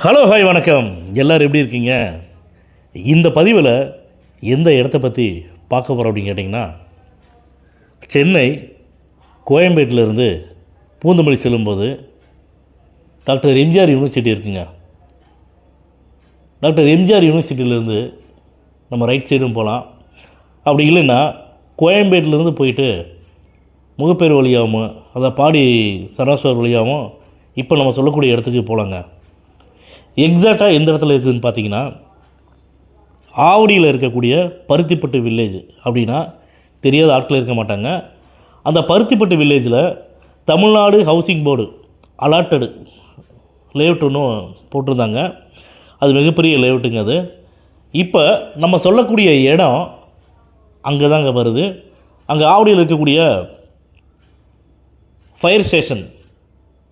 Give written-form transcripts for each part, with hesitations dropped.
Hello hi வணக்கம். எல்லோரும் எப்படி இருக்கீங்க? இந்த பதிவில் எந்த இடத்த பற்றி பார்க்க போகிறோம் அப்படின்னு கேட்டிங்கன்னா, சென்னை கோயம்பேட்டிலேருந்து பூந்தமல்லி செல்லும்போது டாக்டர் எம்ஜிஆர் யூனிவர்சிட்டி இருக்குங்க. டாக்டர் எம்ஜிஆர் யூனிவர்சிட்டியிலேருந்து நம்ம ரைட் சைடும் போகலாம். அப்படி இல்லைன்னா கோயம்பேட்டிலேருந்து போயிட்டு முகப்பேர் வழியாகவும் அதாவது பாடி சரஸ்வர் வழியாகவும் இப்போ நம்ம சொல்லக்கூடிய இடத்துக்கு போகலாங்க. எக்ஸாக்டாக எந்த இடத்துல இருக்குதுன்னு பார்த்தீங்கன்னா, ஆவடியில் இருக்கக்கூடிய பருத்திப்பட்டு வில்லேஜ். அப்படின்னா தெரியாத ஆட்கள் இருக்க மாட்டாங்க. அந்த பருத்திப்பட்டு வில்லேஜில் தமிழ்நாடு ஹவுசிங் போர்டு அலாட்டடு லேஅவுட் ஒன்று போட்டிருந்தாங்க. அது மிகப்பெரிய லேஅவுட்டுங்க. அது இப்போ நம்ம சொல்லக்கூடிய இடம் அங்கே தாங்க வருது. அங்கே ஆவடியில் இருக்கக்கூடிய ஃபயர் ஸ்டேஷன்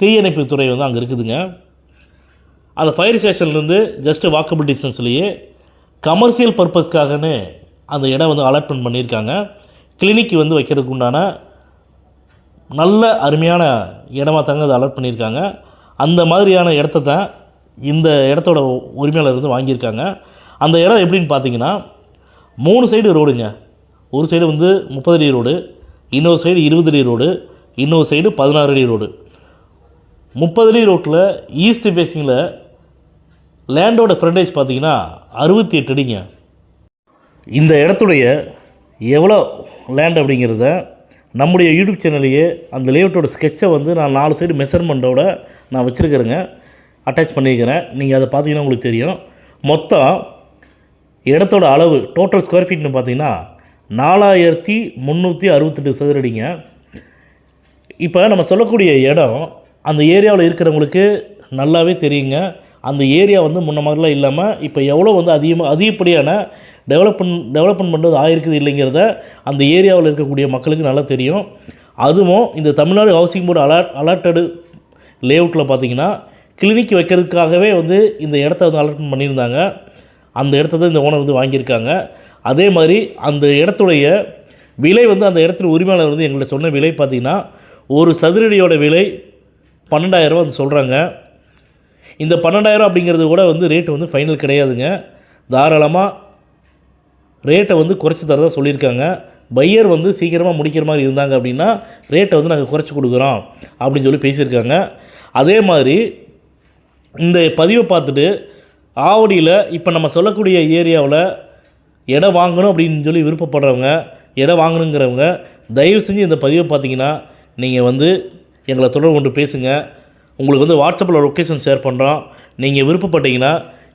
தீயணைப்பு துறை வந்து அங்கே இருக்குதுங்க. அந்த ஃபயர் ஸ்டேஷன்லேருந்து ஜஸ்ட்டு வாக்கபிள் டிஸ்டன்ஸ்லேயே கமர்ஷியல் பர்பஸ்க்காகன்னு அந்த இடம் வந்து அலாட்மெண்ட் பண்ணியிருக்காங்க. கிளினிக் வந்து வைக்கிறதுக்கு உண்டான நல்ல அருமையான இடமா தாங்க அதை அலாட் பண்ணியிருக்காங்க. அந்த மாதிரியான இடத்த தான் இந்த இடத்தோட உரிமையாளர் வந்து வாங்கியிருக்காங்க. அந்த இடம் எப்படின்னு பார்த்தீங்கன்னா, 3 சைடு ரோடுங்க. ஒரு சைடு வந்து 30 அடி ரோடு, இன்னொரு சைடு 20 அடி ரோடு, இன்னொரு சைடு 16 அடி ரோடு. 30 அடி ரோட்டில் ஈஸ்ட் ஃபேஸிங்கில் லேண்டோட ஃப்ரண்டேஜ் பார்த்திங்கன்னா 68 அடிங்க. இந்த இடத்துடைய எவ்வளோ லேண்ட் அப்படிங்கிறத நம்முடைய யூடியூப் சேனல்லையே அந்த லேஅவுட்டோட ஸ்கெட்சை வந்து நான் 4 சைடு மெஷர்மெண்ட்டோட நான் வச்சுருக்கிறேங்க, அட்டாச் பண்ணியிருக்கிறேன். நீங்கள் அதை பார்த்தீங்கன்னா உங்களுக்கு தெரியும். மொத்தம் இடத்தோட அளவு டோட்டல் ஸ்கொயர் ஃபீட்னு பார்த்தீங்கன்னா 4368 சதுரடிங்க. இப்போ நம்ம சொல்லக்கூடிய இடம் அந்த ஏரியாவில் இருக்கிறவங்களுக்கு நல்லாவே தெரியுங்க. அந்த ஏரியா வந்து முன்ன மாதிரிலாம் இல்லாமல் இப்போ எவ்வளோ வந்து அதிகப்படியான டெவலப்மெண்ட் வந்து ஆகிருக்குது இல்லைங்கிறத அந்த ஏரியாவில் இருக்கக்கூடிய மக்களுக்கு நல்லா தெரியும். அதுவும் இந்த தமிழ்நாடு ஹவுசிங் போர்டு அலாட்டடு லேஅவுட்டில் பார்த்திங்கன்னா கிளினிக் வைக்கிறதுக்காகவே வந்து இந்த இடத்த வந்து அலாட்மெண்ட் பண்ணியிருந்தாங்க. அந்த இடத்த தான் இந்த ஓனர் வந்து வாங்கியிருக்காங்க. அதே மாதிரி அந்த இடத்துடைய விலை வந்து அந்த இடத்துல உரிமையாளர் வந்து எங்கள்கிட்ட சொன்ன விலை பார்த்திங்கன்னா, ஒரு சதுரடியோட விலை 12,000 வந்து சொல்கிறாங்க. இந்த 12,000 அப்படிங்கிறது கூட வந்து ரேட்டு வந்து ஃபைனல் கிடையாதுங்க. தாராளமாக ரேட்டை வந்து குறைச்சி தரதாக சொல்லியிருக்காங்க. பையர் வந்து சீக்கிரமாக முடிக்கிற மாதிரி இருந்தாங்க அப்படின்னா ரேட்டை வந்து நாங்கள் குறைச்சி கொடுக்குறோம் அப்படின்னு சொல்லி பேசியிருக்காங்க. அதே மாதிரி இந்த பதிவை பார்த்துட்டு ஆவடியில் இப்போ நம்ம சொல்லக்கூடிய ஏரியாவில் இடம் வாங்கணும் அப்படின்னு சொல்லி விருப்பப்படுறவங்க, இடம் வாங்கணுங்கிறவங்க தயவு செஞ்சு இந்த பதிவை பார்த்தீங்கன்னா நீங்கள் வந்து எங்களை தொடர்பு கொண்டு பேசுங்க. உங்களுக்கு வந்து வாட்ஸ்அப்பில் லொக்கேஷன் ஷேர் பண்ணுறோம். நீங்கள் விருப்பப்பட்டீங்கன்னா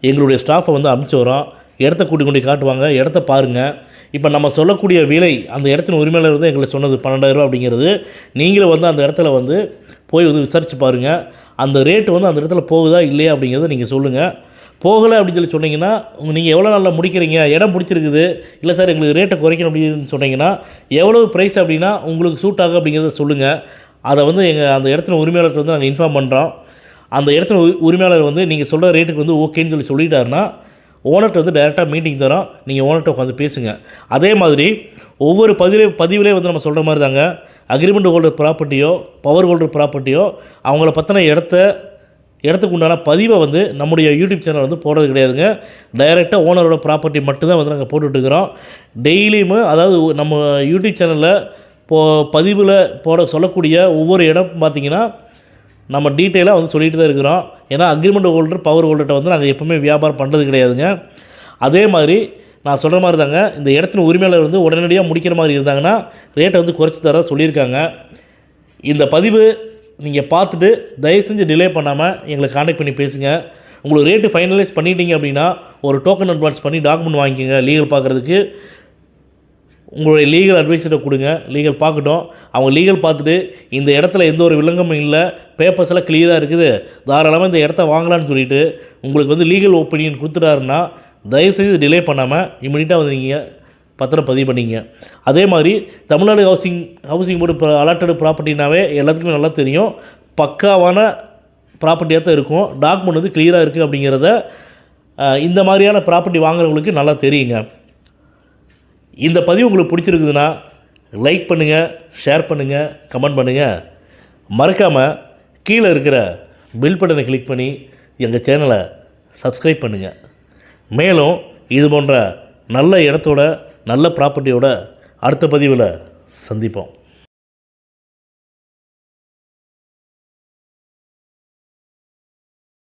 எங்களுடைய ஸ்டாஃபை வந்து அனுப்பிச்சி வரோம். இடத்த கூட்டி கொண்டு காட்டுவாங்க. இடத்த பாருங்கள். இப்போ நம்ம சொல்லக்கூடிய விலை அந்த இடத்தின் உரிமையாளர் வந்து எங்களுக்கு சொன்னது 12,000 அப்படிங்கிறது. நீங்களும் வந்து அந்த இடத்துல வந்து போய் வந்து விசாரித்து பாருங்கள். அந்த ரேட்டு வந்து அந்த இடத்துல போகுதா இல்லையா அப்படிங்கிறத நீங்கள் சொல்லுங்கள். போகலை அப்படின்னு சொல்லி சொன்னீங்கன்னா நீங்கள் எவ்வளோ நாளில் முடிக்கிறீங்க, இடம் பிடிச்சிருக்குது, இல்லை சார் எங்களுக்கு ரேட்டை குறைக்கணும் அப்படின்னு சொன்னீங்கன்னா எவ்வளோ ப்ரைஸ் அப்படின்னா உங்களுக்கு சூட் ஆகும் அப்படிங்கிறத சொல்லுங்கள். அதை வந்து எங்கள் அந்த இடத்துல உரிமையாளர்கிட்ட வந்து நாங்கள் இன்ஃபார்ம் பண்ணுறோம். அந்த இடத்துல உரிமையாளர் வந்து நீங்கள் சொல்கிற ரேட்டுக்கு வந்து ஓகேன்னு சொல்லிட்டாருன்னா ஓனர்கிட்ட வந்து டைரெக்டாக மீட்டிங் தரோம். நீங்கள் ஓனர்கிட்ட உட்காந்து பேசுங்க. அதே மாதிரி ஒவ்வொரு பதிவிலே வந்து நம்ம சொல்கிற மாதிரி தாங்க, அக்ரிமெண்ட் ஹோல்டர் ப்ராப்பர்ட்டியோ பவர் ஹோல்டர் ப்ராப்பர்ட்டியோ அவங்கள பற்றின இடத்துக்கு உண்டான பதிவை வந்து நம்முடைய யூடியூப் சேனல் வந்து போடுறது கிடையாதுங்க. டைரெக்டாக ஓனரோட ப்ராப்பர்ட்டி மட்டும்தான் வந்து நாங்கள் போட்டுட்ருக்கிறோம். டெய்லியுமே அதாவது நம்ம யூடியூப் சேனலில் பதிவில் போட சொல்லக்கூடிய ஒவ்வொரு இடம் பார்த்திங்கன்னா நம்ம டீட்டெயிலாக வந்து சொல்லிட்டு தான் இருக்கிறோம். ஏன்னா அக்ரிமெண்ட் ஹோல்டர் பவர் ஹோல்டர்கிட்ட வந்து நாங்கள் எப்போவுமே வியாபாரம் பண்ணுறது கிடையாதுங்க. அதே மாதிரி நான் சொல்கிற மாதிரி தாங்க, இந்த இடத்துல உரிமையாளர் வந்து உடனடியாக முடிக்கிற மாதிரி இருந்தாங்கன்னா ரேட்டை வந்து குறைச்சி தர சொல்லியிருக்காங்க. இந்த பதிவு நீங்கள் பார்த்துட்டு தயவு செஞ்சு டிலே பண்ணாமல் எங்களை கான்டாக்ட் பண்ணி பேசுங்க. உங்களுக்கு ரேட்டு ஃபைனலைஸ் பண்ணிட்டீங்க அப்படின்னா ஒரு டோக்கன் அட்வான்ஸ் பண்ணி டாக்குமெண்ட் வாங்கிக்கோங்க. லீகல் பார்க்குறதுக்கு உங்களுடைய லீகல் அட்வைஸரை கொடுங்க. லீகல் பார்க்கட்டும். அவங்க லீகல் பார்த்துட்டு இந்த இடத்துல எந்த ஒரு வில்லங்கமும் இல்லை, பேப்பர்ஸ் எல்லாம் கிளியராக இருக்குது, தாராளமாக இந்த இடத்த வாங்கலான்னு சொல்லிவிட்டு உங்களுக்கு வந்து லீகல் ஒப்பீனியன் கொடுத்துட்டாருன்னா தயவுசெய்து டிலே பண்ணாமல் இமீடியட்டாக வந்து நீங்கள் பத்திரம் பதிவு பண்ணிங்க. அதே மாதிரி தமிழ்நாடு ஹவுசிங் போர்டு அலாட்டடு ப்ராப்பர்ட்டினாவே எல்லாத்துக்குமே நல்லா தெரியும். பக்காவான ப்ராப்பர்ட்டியாக தான் இருக்கும். டாக்குமெண்ட் வந்து கிளியராக இருக்குது அப்படிங்கிறத இந்த மாதிரியான ப்ராப்பர்ட்டி வாங்குறவங்களுக்கு நல்லா தெரியுங்க. இந்த பதிவு உங்களுக்கு பிடிச்சிருக்குதுன்னா லைக் பண்ணுங்கள், ஷேர் பண்ணுங்கள், கமெண்ட் பண்ணுங்கள். மறக்காமல் கீழே இருக்கிற பெல் பட்டனை கிளிக் பண்ணி எங்கள் சேனலை சப்ஸ்கிரைப் பண்ணுங்கள். மேலும் இது போன்ற நல்ல இடத்தோட நல்ல ப்ராப்பர்ட்டியோட அடுத்த பதிவில் சந்திப்போம்.